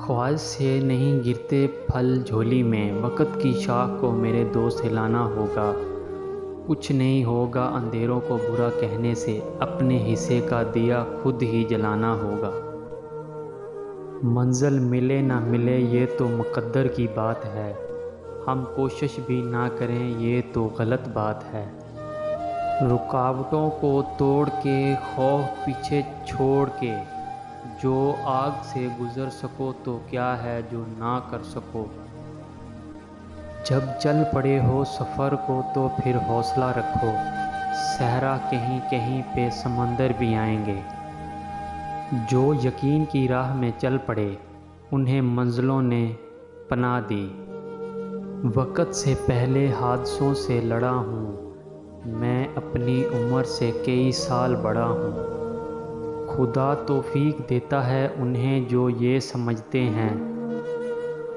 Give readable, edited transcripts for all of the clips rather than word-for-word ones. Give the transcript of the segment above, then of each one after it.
خواہش سے نہیں گرتے پھل جھولی میں، وقت کی شاخ کو میرے دوست ہلانا ہوگا۔ کچھ نہیں ہوگا اندھیروں کو برا کہنے سے، اپنے حصے کا دیا خود ہی جلانا ہوگا۔ منزل ملے نہ ملے یہ تو مقدر کی بات ہے، ہم کوشش بھی نہ کریں یہ تو غلط بات ہے۔ رکاوٹوں کو توڑ کے، خوف پیچھے چھوڑ کے، جو آگ سے گزر سکو تو کیا ہے جو نہ کر سکو۔ جب چل پڑے ہو سفر کو تو پھر حوصلہ رکھو، صحرا کہیں کہیں پہ سمندر بھی آئیں گے۔ جو یقین کی راہ میں چل پڑے، انہیں منزلوں نے پناہ دی۔ وقت سے پہلے حادثوں سے لڑا ہوں، میں اپنی عمر سے کئی سال بڑا ہوں۔ خدا توفیق دیتا ہے انہیں جو یہ سمجھتے ہیں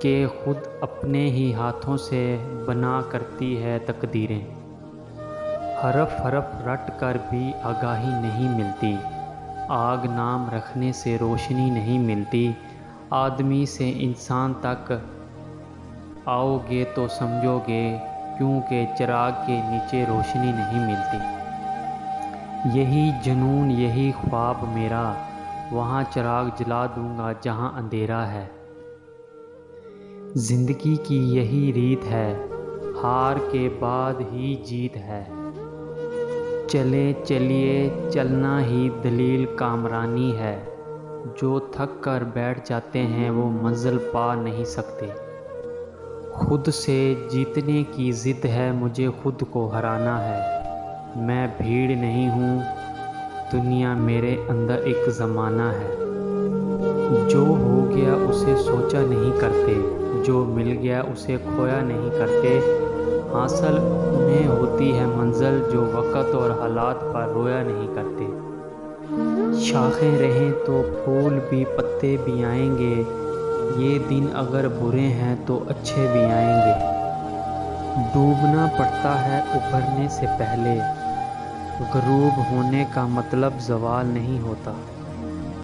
کہ خود اپنے ہی ہاتھوں سے بنا کرتی ہے تقدیریں۔ حرف حرف رٹ کر بھی آگاہی نہیں ملتی، آگ نام رکھنے سے روشنی نہیں ملتی۔ آدمی سے انسان تک آؤ گے تو سمجھو گے، کیونکہ چراغ کے نیچے روشنی نہیں ملتی۔ یہی جنون یہی خواب میرا، وہاں چراغ جلا دوں گا جہاں اندھیرا ہے۔ زندگی کی یہی ریت ہے، ہار کے بعد ہی جیت ہے۔ چلیں چلیے چلنا ہی دلیل کامرانی ہے، جو تھک کر بیٹھ جاتے ہیں وہ منزل پا نہیں سکتے۔ خود سے جیتنے کی ضد ہے مجھے خود کو ہرانا ہے۔ میں بھیڑ نہیں ہوں، دنیا میرے اندر ایک زمانہ ہے۔ جو ہو گیا اسے سوچا نہیں کرتے، جو مل گیا اسے کھویا نہیں کرتے۔ حاصل انہیں ہوتی ہے منزل جو وقت اور حالات پر رویا نہیں کرتے۔ شاخیں رہیں تو پھول بھی پتے بھی آئیں گے، یہ دن اگر برے ہیں تو اچھے بھی آئیں گے۔ ڈوبنا پڑتا ہے ابھرنے سے پہلے، غروب ہونے کا مطلب زوال نہیں ہوتا۔